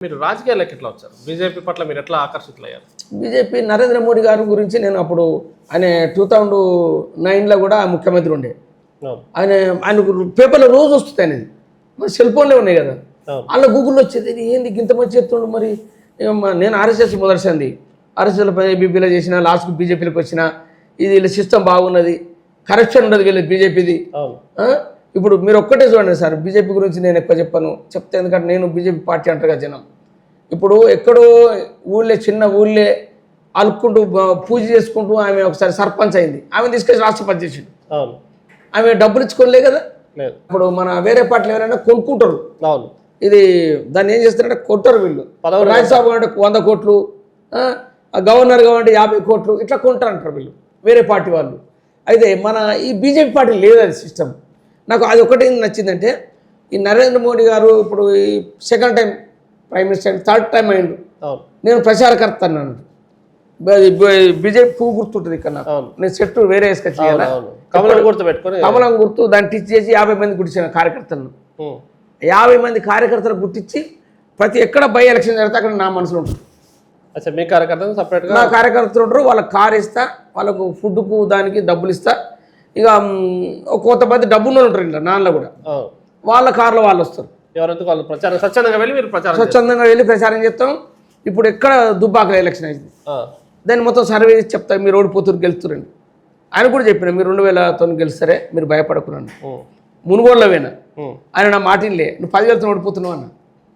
మీరు రాజకీయాల్లోకి ఎట్లా వచ్చారు? బీజేపీ పట్ల మీరు ఎట్లా ఆకర్షితులయ్యారు? బీజేపీ నరేంద్ర మోడీ గారి గురించి నేను అప్పుడు ఆయన 2009లో కూడా ముఖ్యమంత్రి ఉండే. ఆయనకు పేపర్లో రోజు వస్తుంది అనేది, మరి సెల్ ఫోన్లే ఉన్నాయి కదా, అలా గూగుల్లో వచ్చేది. ఇది ఏంది ఇంత మంచి చెప్తుండు. మరి నేను ఆర్ఎస్ఎస్ మొదటిసారి ఆర్ఎస్ఎస్లో బీపీలో చేసిన, లాస్ట్కి బీజేపీలోకి వచ్చిన. ఇది వీళ్ళ సిస్టమ్ బాగున్నది, కరప్షన్ ఉండదు వీళ్ళది బీజేపీది. ఇప్పుడు మీరు ఒక్కటే చూడండి సార్, బీజేపీ గురించి నేను ఎక్కువ చెప్తే, ఎందుకంటే నేను బీజేపీ పార్టీ అంటారు కదా జనం. ఇప్పుడు ఎక్కడో ఊళ్ళే, చిన్న ఊళ్ళే అలుక్కుంటూ పూజ చేసుకుంటూ ఆమె ఒకసారి సర్పంచ్ అయింది. ఆమె తీసుకొచ్చి రాష్ట్రపతి చేసిండు. ఆమె డబ్బులు ఇచ్చుకోలే కదా. ఇప్పుడు మన వేరే పార్టీలు ఎవరైనా కొనుక్కుంటారు. ఇది దాన్ని ఏం చేస్తారంటే కొంటారు వీళ్ళు. రాజ్యసభ అంటే 100 కోట్లు, గవర్నర్ కావాలంటే 50 కోట్లు, ఇట్లా కొంటారంటారు వీళ్ళు వేరే పార్టీ వాళ్ళు. అయితే మన ఈ బీజేపీ పార్టీ లేదు అది సిస్టమ్. నాకు అది ఒకటి నచ్చిందంటే, ఈ నరేంద్ర మోడీ గారు ఇప్పుడు ఈ second time prime minister, third time అయిండు. నేను ప్రచారకర్త అన్నాను. బీజేపీ పువ్వు గుర్తుంటుంది ఇక్కడ నాకు. నేను చెట్టు వేరే వేసుకొచ్చి కమలం గుర్తు దాన్ని టిచ్ చేసి 50 మంది గుర్తించిన కార్యకర్తలను, 50 మంది కార్యకర్తలు గుర్తించి ప్రతి ఎక్కడ బై ఎలక్షన్ జరిగితే అక్కడ నా మనసులో ఉంటుంది. మీ కార్యకర్తలు సపరేట్గా నా కార్యకర్తలు ఉంటారు. వాళ్ళకి కారు ఇస్తా, వాళ్ళకు ఫుడ్కు దానికి డబ్బులు ఇస్తా. ఇక కొంతమంది డబ్బులు ఉంటారు ఇలా నాన్నలో కూడా, వాళ్ళ కార్లో వాళ్ళు వస్తారు. ఎవరైతే వాళ్ళు ప్రచారం స్వచ్ఛందంగా వెళ్ళి మీరు స్వచ్ఛందంగా వెళ్ళి ప్రచారం చేస్తాం. ఇప్పుడు ఎక్కడ దుబ్బాకలో ఎలక్షన్ అయింది, దాన్ని మొత్తం సర్వే చేసి చెప్తా, మీరు ఓడిపోతురు గెలుస్తురండి. ఆయన కూడా చెప్పిన, మీరు 2000తో గెలుస్తారే, మీరు భయపడకున్నాను. మునుగోడులో పోయినా ఆయన నా మాటిలే, నువ్వు 10,000తో ఓడిపోతున్నావు అన్న.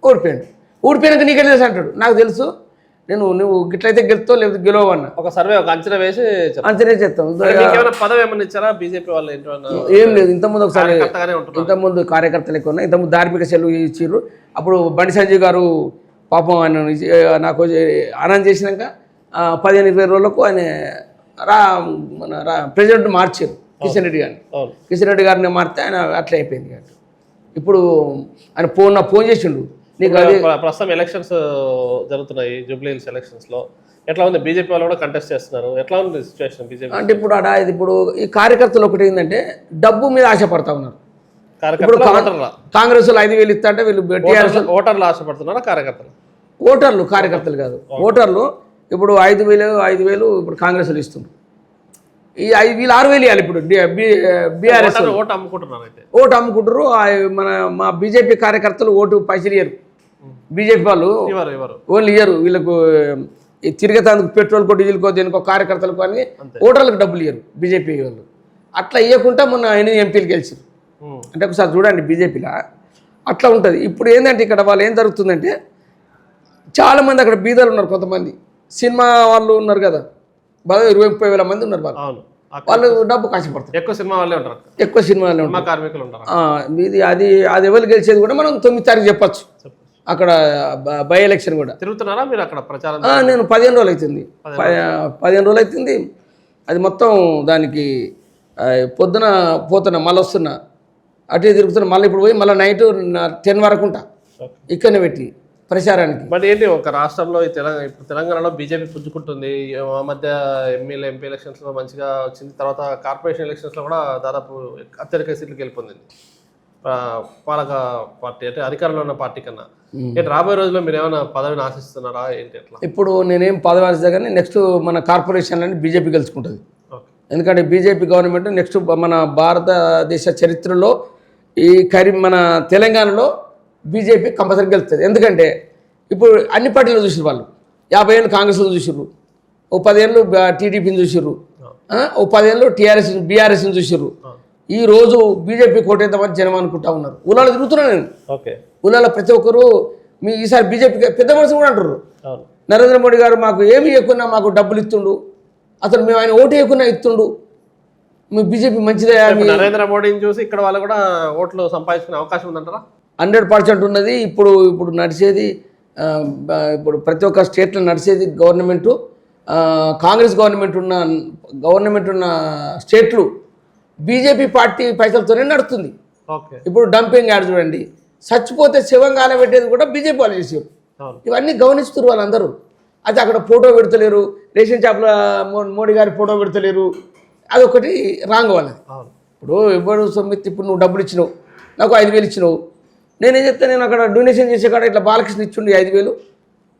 ఓడిపోయాడు. ఓడిపోయాక నీకే తెలుసు అంటాడు. నాకు తెలుసు, నువ్వు గిట్లయితే గెలుస్తావు లేకపోతే గెలవు అన్న. ఒక సర్వే, ఒక అంచనా వేసి అంచనా చేస్తాం. పదవి ఏమన్నా ఇచ్చారా బీజేపీ వాళ్ళు? ఏం లేదు. ఇంతకుముందు ఒకసారి, ఇంతకుముందు కార్యకర్తలు ఎక్కువ ఉన్నాయి. ఇంతకుముందు ధార్మిక సెలవు ఇచ్చిర్రు. అప్పుడు బండి సంజయ్ గారు పాపం ఆయన నాకు ఆనందం చేసినాక 15-20 రోజులకు ఆయన మన ప్రెసిడెంట్ మార్చారు కిషన్ రెడ్డి గారిని. కిషన్ రెడ్డి గారిని మారితే ఆయన అట్లా అయిపోయింది. ఇప్పుడు ఆయన ఫోన్ చేసిండు నీకు. అది ప్రస్తుతం ఎలక్షన్స్ జరుగుతున్నాయి, జూబ్లీ హిల్స్ ఎలక్షన్స్లో ఎట్లా ఉంది? బీజేపీ వాళ్ళు కూడా కంటెస్ట్ చేస్తున్నారు. ఎట్లా ఉంది సిచ్యువేషన్ బీజేపీ అంటే? ఇప్పుడు ఇప్పుడు ఈ కార్యకర్తలు ఒకటి ఏంటంటే డబ్బు మీద ఆశపడతా ఉన్నారు. ఇప్పుడు కాంగ్రెస్ వాళ్ళు 5,000 ఇస్తా అంటే వీళ్ళు టీఆర్ఎస్ ఓటర్లు ఆశపడుతున్నారా? కార్యకర్తలు కాదు, ఓటర్లు. ఇప్పుడు 5,000 ఇప్పుడు కాంగ్రెస్ వాళ్ళు ఇస్తున్నారు. ఈ వీళ్ళు 6,000 ఇవ్వాలి. ఇప్పుడు బీఆర్ఎస్ ఓటు అమ్ముకుంటున్నారు. ఓటు అమ్ముకుంటారు. మా బీజేపీ కార్యకర్తలు ఓటు పైసలు ఇయ్యరు. బీజేపీ వాళ్ళు ఓన్లీ ఇయ్యరు. వీళ్ళకు తిరిగేందుకు పెట్రోల్కో డీజిల్కో దేనికో కార్యకర్తలకు అని ఓటర్లకు డబ్బులు ఇయ్యరు బీజేపీ వాళ్ళు. అట్లా ఇవ్వకుండా మొన్న 8 ఎంపీలు గెలిచారు. అంటే ఒకసారి చూడండి బీజేపీలో అట్లా ఉంటుంది. ఇప్పుడు ఏంటంటే ఇక్కడ వాళ్ళు ఏం జరుగుతుందంటే, చాలామంది అక్కడ బీదలు ఉన్నారు. కొంతమంది సినిమా వాళ్ళు ఉన్నారు కదా, 20-30 వేల మంది ఉన్నారు. వాళ్ళు డబ్బు కాశపడతారు. ఎక్కువ సినిమా వాళ్ళే ఉంటారు. కార్మికులు ఉంటారు. అది ఎవరు గెలిచేది కూడా మనం 9 తారీఖు చెప్పచ్చు. అక్కడ బై ఎలక్షన్ కూడా తిరుగుతున్నారా మీరు అక్కడ ప్రచారం? నేను 15 రోజులు అవుతుంది. 15 రోజులు అవుతుంది. అది మొత్తం దానికి పొద్దున పోతున్నా, మళ్ళీ వస్తున్నా, అటు తిరుగుతున్నా. మళ్ళీ ఇప్పుడు పోయి మళ్ళీ నైట్ 10 వరకు ఉంటా ఇక్కడనే పెట్టి ప్రచారానికి. బట్ ఏంటి, ఒక రాష్ట్రంలో ఇప్పుడు తెలంగాణలో బీజేపీ పుంజుకుంటుంది. ఆ మధ్య ఎంపీ ఎలక్షన్స్లో మంచిగా వచ్చింది. తర్వాత కార్పొరేషన్ ఎలక్షన్స్లో కూడా దాదాపు అత్యధిక సీట్లకు వెళ్ళిపోయింది పాలక పార్టీ, అంటే అధికారంలో ఉన్న పార్టీ కన్నా. ఏంటి రాబోయే రోజుల్లో మీరు ఏమైనా పదవిని ఆశిస్తున్నారా ఏంటి? ఎట్లా? ఇప్పుడు నేనేం పదవి ఆశిస్తా కానీ నెక్స్ట్ మన కార్పొరేషన్లని బీజేపీ గెలుచుకుంటుంది. ఎందుకంటే బీజేపీ గవర్నమెంట్ నెక్స్ట్ మన భారతదేశ చరిత్రలో మన తెలంగాణలో బీజేపీ కంపల్సరీ గెలుస్తుంది. ఎందుకంటే ఇప్పుడు అన్ని పార్టీలు చూసారు వాళ్ళు. 50 ఏళ్ళు కాంగ్రెస్లో చూసారు, ఓ 10 ఏళ్ళు టీడీపీని చూసారు, ఓ 10 ఏళ్ళు బీఆర్ఎస్ని చూసారు. ఈ రోజు బీజేపీ కోటేద్దామని జనం అనుకుంటా ఉన్నారు. ఊళ్ళలో తిరుగుతున్నా నేను. ఊళ్ళలో ప్రతి ఒక్కరు ఈసారి బీజేపీ పెద్ద మనుషులు కూడా అంటారు, నరేంద్ర మోడీ గారు మాకు ఏమి ఇవ్వకున్నా మాకు డబ్బులు ఇస్తుండు, అసలు మేము ఆయన ఓటు ఇవ్వకున్నా ఇస్తుండు, మీ బీజేపీ మంచిదే. నరేంద్ర మోడీని చూసి ఇక్కడ వాళ్ళు కూడా ఓట్లు సంపాదించుకునే అవకాశం ఉందంటారా? 100% ఉన్నది. ఇప్పుడు నడిచేది, ఇప్పుడు ప్రతి ఒక్క స్టేట్లో నడిచేది గవర్నమెంటు, కాంగ్రెస్ గవర్నమెంట్ ఉన్న స్టేట్లు బీజేపీ పార్టీ పైసలతోనే నడుస్తుంది. ఇప్పుడు డంపింగ్ యాడ్ చూడండి, చచ్చిపోతే శివం కాలబెట్టేది కూడా బీజేపీ వాళ్ళు చేసారు. ఇవన్నీ గమనిస్తున్నారు వాళ్ళందరూ. అయితే అక్కడ ఫోటో పెడతలేరు, రేషన్ షాప్లో మోడీ గారి ఫోటో పెడతలేరు. అదొకటి రాంగ్ వాళ్ళది. ఇప్పుడు ఎవరు సొమ్మితి, ఇప్పుడు నువ్వు డబ్బులు ఇచ్చినావు, నాకు 5,000 ఇచ్చినావు, నేనేం చెప్తే నేను అక్కడ డొనేషన్ చేసే కాడ ఇట్లా బాలకృష్ణ ఇచ్చిండి 5,000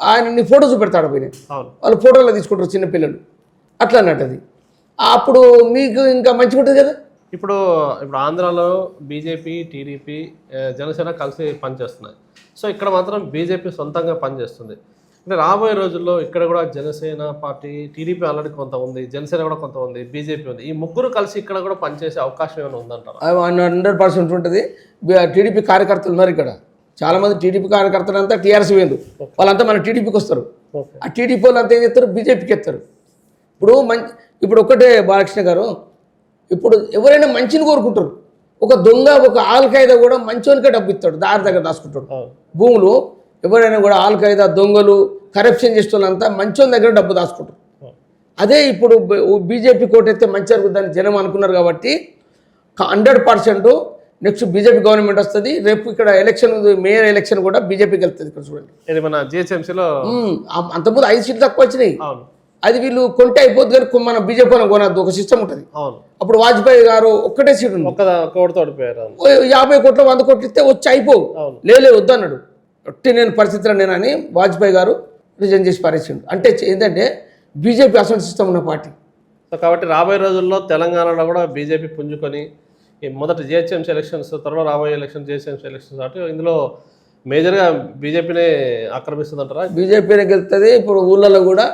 ఆయన నీ ఫోటో చూపెడతాడు పోయి వాళ్ళు ఫోటోలో తీసుకుంటారు చిన్నపిల్లలు అట్లా అన్నట్టు అది అప్పుడు మీకు ఇంకా మంచిగా ఉంటుంది కదా. ఇప్పుడు ఆంధ్రాలో బీజేపీ టీడీపీ జనసేన కలిసి పనిచేస్తున్నాయి. సో ఇక్కడ మాత్రం బీజేపీ సొంతంగా పనిచేస్తుంది. అంటే రాబోయే రోజుల్లో ఇక్కడ కూడా జనసేన పార్టీ, టీడీపీ ఆల్రెడీ కొంత ఉంది, జనసేన కూడా కొంత ఉంది, బీజేపీ ఉంది, ఈ ముగ్గురు కలిసి ఇక్కడ కూడా పనిచేసే అవకాశం ఏమైనా ఉందంటారా? 100% ఉంటుంది. టీడీపీ కార్యకర్తలు ఉన్నారు ఇక్కడ చాలామంది. టీడీపీ కార్యకర్తలు అంతా టీఆర్ఎస్ వేందు, వాళ్ళంతా మన టీడీపీకి వస్తారు. ఆ టీడీపీ వాళ్ళు అంతా ఏం చేస్తారు, బీజేపీకి ఎత్తారు. ఇప్పుడు ఒక్కటే బాలకృష్ణ గారు, ఇప్పుడు ఎవరైనా మంచిని కోరుకుంటారు. ఒక దొంగ, ఒక ఆల్ఖైదా కూడా మంచోనికే డబ్బు ఇస్తాడు, దారి దగ్గర దాచుకుంటాడు. భూములు ఎవరైనా కూడా ఆల్ఖైదా, దొంగలు, కరప్షన్ చేసే వాళ్ళంతా మంచోని దగ్గర డబ్బు దాచుకుంటారు. అదే ఇప్పుడు బీజేపీ కోటెత్తే మంచి జరుగుతుందని జనం అనుకున్నారు కాబట్టి 100% నెక్స్ట్ బీజేపీ గవర్నమెంట్ వస్తుంది. రేపు ఇక్కడ ఎలక్షన్, మేయర్ ఎలక్షన్ కూడా బీజేపీకి వెళ్తుంది. ఇక్కడ చూడండి, ఇది మన జిహెచ్ఎంసీలో అంతకుముందు 5 సీట్లు తక్కువ వచ్చినాయి. అది వీళ్ళు కొంటే అయిపోద్ది, కానీ మన బీజేపీ కొనద్దు, ఒక సిస్టమ్ ఉంటుంది. అప్పుడు వాజ్పేయి గారు ఒక్కటే సీటు ఉంది, 50 కోట్లు 100 కోట్లు ఇస్తే వచ్చి అయిపోవు, లేలే వద్దు అన్నాడు. నేను పరిస్థితిలో నేనని వాజ్పేయి గారు రిజైన్ చేసి పారేసిండు. అంటే ఏంటంటే బీజేపీ అసలు సిస్టమ్ ఉన్న పార్టీ. సో కాబట్టి రాబోయే రోజుల్లో తెలంగాణలో కూడా బీజేపీ పుంజుకొని ఈ మొదటి జిహెచ్ఎంసీ ఎలక్షన్స్, త్వరలో రాబోయే ఎలక్షన్ జిహెచ్ఎంసీ ఎలక్షన్స్ అంటే ఇందులో మేజర్గా బీజేపీనే ఆక్రమిస్తుందంటారా? బీజేపీనే గెలుస్తుంది. ఇప్పుడు ఊళ్ళలో కూడా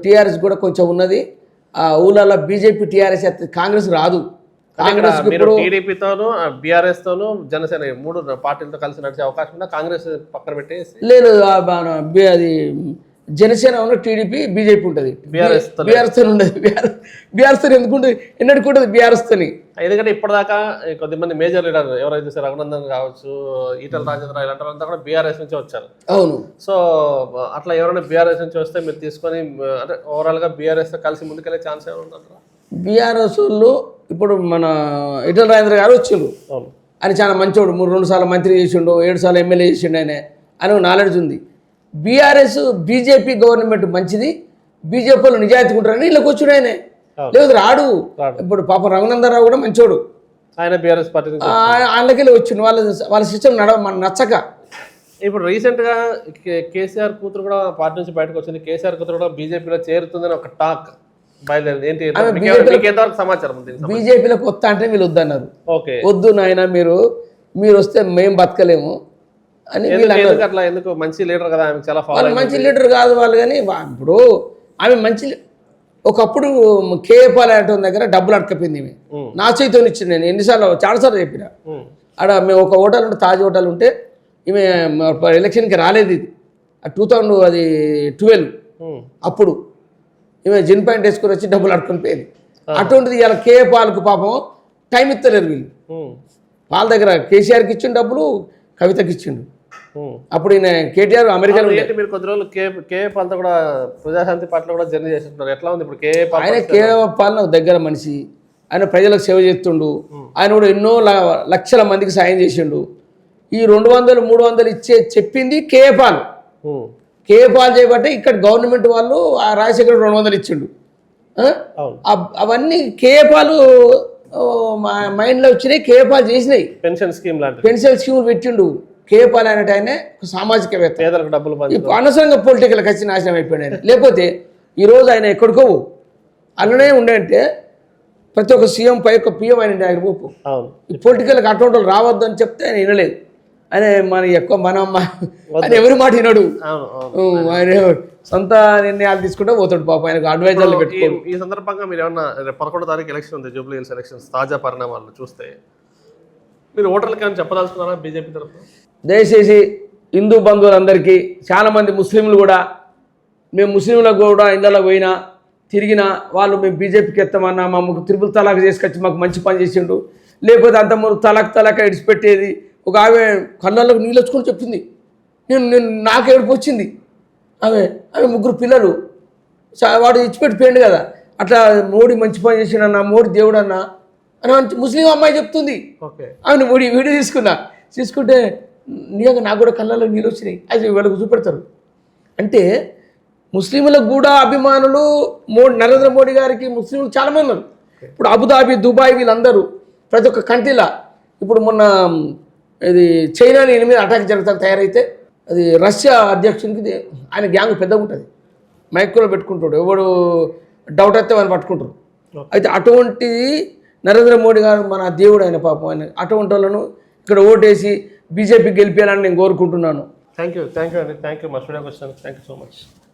టీఆర్ఎస్ కూడా కొంచెం ఉన్నది. ఆ ఊళ్ళలో బీజేపీ టీఆర్ఎస్ కాంగ్రెస్ రాదు. కాంగ్రెస్ టీడీపీతోనూ బీఆర్ఎస్ తోనూ జనసేన 3 పార్టీలతో కలిసి నడిచే అవకాశం ఉందా? కాంగ్రెస్ పక్కన పెట్టేసి లేదు, అది జనసేన ఉన్న టీడీపీ బీజేపీ ఉంటుంది, బీఆర్ఎస్ ఉండదు. బీఆర్ఎస్ ఎందుకుంటుంది, ఎన్నటికి ఉంటుంది బీఆర్ఎస్ తోని. ఎందుకంటే ఇప్పటిదాకా కొద్దిమంది మేజర్ లీడర్ ఎవరైతే రఘునందన్ కావచ్చు, ఈటల రాజేంద్ర, ఇలాంటి వాళ్ళంతా కూడా బీఆర్ఎస్ నుంచి వచ్చారు. అవును. సో అట్లా ఎవరైనా బీఆర్ఎస్ నుంచి వస్తే మీరు తీసుకొని అంటే ఓవరాల్గా బీఆర్ఎస్ కలిసి ముందుకెళ్ళే ఛాన్స్ ఏమైనా ఉందంటారా? బీఆర్ఎస్ వాళ్ళు ఇప్పుడు మన ఈటల రాజేంద్ర గారు వచ్చిండు, ఆయన చాలా మంచోడు, 2 సార్లు మంత్రి చేసిండు, 7 సార్లు ఎమ్మెల్యే చేసిండు, ఆయన నాలెడ్జ్ ఉంది. బీఆర్ఎస్ బీజేపీ గవర్నమెంట్ మంచిది, బీజేపీ వాళ్ళు నిజాయితీ ఉంటారని వీళ్ళకి వచ్చాడు ఆయన, లేదు రాడు. ఇప్పుడు పాపం రఘునందరావు కూడా మంచోడు, ఆయన బీఆర్ఎస్ పార్టీ వాళ్ళకెళ్ళి వచ్చిండు. వాళ్ళ సిస్టమ్ మన నచ్చక. ఇప్పుడు రీసెంట్గా కేసీఆర్ కూతురు కూడా పార్టీ నుంచి బయటకు వచ్చింది, కేసీఆర్ కూతురు కూడా బీజేపీలో చేరుతుందని ఒక టాక్ బయలుదేరింది. ఏంటి సమాచారం? బీజేపీలోకి వస్తా అంటే వీళ్ళు వద్దన్నారు. వద్దు నాయన, మీరు వస్తే మేము బతకలేము అని. అట్లా ఎందుకు? మంచి లీడర్ కదా, ఆమె చాలా మంచి లీడర్ కాదు వాళ్ళు, కానీ ఇప్పుడు ఆమె మంచి. ఒకప్పుడు కేఏపాల్ దగ్గర డబ్బులు అడకపోయింది ఈమె, నా చేతితో ఇచ్చింది. నేను ఎన్నిసార్లు చాలాసార్లు చెప్పిన. ఆడ మేము ఒక హోటల్ ఉంటే, తాజ్ హోటల్ ఉంటే, ఈమె ఎలక్షన్కి రాలేదు. ఇది 2012 అప్పుడు ఈమె జిన్ పాయింట్ వేసుకొని వచ్చి డబ్బులు అడుకొని పోయింది. అటువంటిది ఇలా కేఏపాల్కు పాపం టైం ఇస్తలేరు వీళ్ళు. వాళ్ళ దగ్గర కేసీఆర్కి ఇచ్చిండు డబ్బులు, కవితకి ఇచ్చిండు. అప్పుడు ఈయన కేటీఆర్ అమెరికాలో మీరు కొద్ది రోజులు కేఏపాల్తో కూడా ప్రజాశాంతి పార్టీలో కూడా జర్నీ చేస్తుంటారు. ఎట్లా ఉంది ఇప్పుడు ఆయన? కేఏపాల్ దగ్గర మనిషి, ఆయన ప్రజలకు సేవ చేస్తుండు. ఆయన కూడా ఎన్నో లక్షల మందికి సాయం చేసిండు. ఈ 200, 300 ఇచ్చే చెప్పింది కేఏపాల్. కేఏపాల్ చేయబట్టే ఇక్కడ గవర్నమెంట్ వాళ్ళు ఆ రాజశేఖర్ 200 ఇచ్చిండు. అవన్నీ కేఏపాల్ మైండ్లో వచ్చినాయి, కేఏపాల్ చేసినాయి. పెన్షన్ స్కీములు పెట్టిండు కేఏపాల్ అనేట ఆయనే సామాజికవేత్త. పేదలకు డబ్బులు అనవసరంగా పొలిటికల్కి వచ్చి నాశనం అయిపోయాడు ఆయన. లేకపోతే ఈరోజు ఆయన ఎక్కడికో అలానే ఉండే అంటే ప్రతి ఒక్క సీఎం పై ఒక్క పిఎం ఆయన ఆయన పోపు. ఈ పొలిటికల్కి అటువంటి వాళ్ళు రావద్దు అని చెప్తే ఆయన వినలేదు. ఆయన మన ఎక్కువ ఆయన ఎవరి మాట వినడు. ఆయన సొంత నిర్ణయాలు తీసుకుంటే పోతాడు పాప. ఆయనకు అడ్వైజర్లు పెట్టుకోడు. ఈ సందర్భంగా మీరు ఏమన్నా 11వ తారీఖు ఎలక్షన్ ఉంది, జూబ్లీ హిల్స్ ఎలక్షన్స్, తాజా పరిణామాలను చూస్తే మీరు ఓటర్లకు ఏమైనా చెప్పదలుచుకున్నారా బీజేపీ తరఫున? దయచేసి హిందూ బంధువులందరికీ, చాలామంది ముస్లింలు కూడా, మేము ముస్లింలకు కూడా ఇళ్ళలో పోయినా తిరిగినా వాళ్ళు మేము బీజేపీకి ఎత్తామన్నా, మాకు త్రిపుల్ తలాక్ చేసుకొచ్చి మాకు మంచి పని చేసిండు. లేకపోతే అంతకుముందు తలాక్ ఇడిచిపెట్టేది. ఒక ఆమె కళ్ళల్లోకి నీళ్ళు వచ్చుకొని చెప్పింది, నాకు ఏడుపు వచ్చింది. ఆమె 3 పిల్లలు, వాడు ఇచ్చిపెట్టిపోయిండు కదా. అట్లా మోడీ మంచి పని చేసిండన్నా, మోడీ దేవుడు అన్నా అని ముస్లిం అమ్మాయి చెప్తుంది. ఆమె వీడియో తీసుకుంటే నిజంగా నాకు కూడా కళ్ళల్లో నీళ్ళు వచ్చినాయి. అది వీళ్ళకు చూపెడతారు. అంటే ముస్లింలకు కూడా అభిమానులు నరేంద్ర మోడీ గారికి ముస్లింలు చాలామంది ఉన్నారు. ఇప్పుడు అబుదాబి, దుబాయ్ వీళ్ళందరూ ప్రతి ఒక్క కంట్రీలా. ఇప్పుడు మొన్న ఇది చైనాలో ఈయన మీద అటాక్ జరుగుతాను తయారైతే అది రష్యా అధ్యక్షునికి ఆయన గ్యాంగ్ పెద్దగా ఉంటుంది, మైక్రోలో పెట్టుకుంటాడు, ఎవడు డౌట్ అయితే వాళ్ళు పట్టుకుంటారు. అయితే అటువంటిది నరేంద్ర మోడీ గారు మన దేవుడు ఆయన పాపం, ఆయన అటువంటి వాళ్ళను ఇక్కడ ఓటేసి బీజేపీ గెలిపేయాలని నేను కోరుకుంటున్నాను. థ్యాంక్ యూ అండి, థ్యాంక్ యూ మా స్టూడియోకి వచ్చాను, థ్యాంక్ యూ సో మచ్.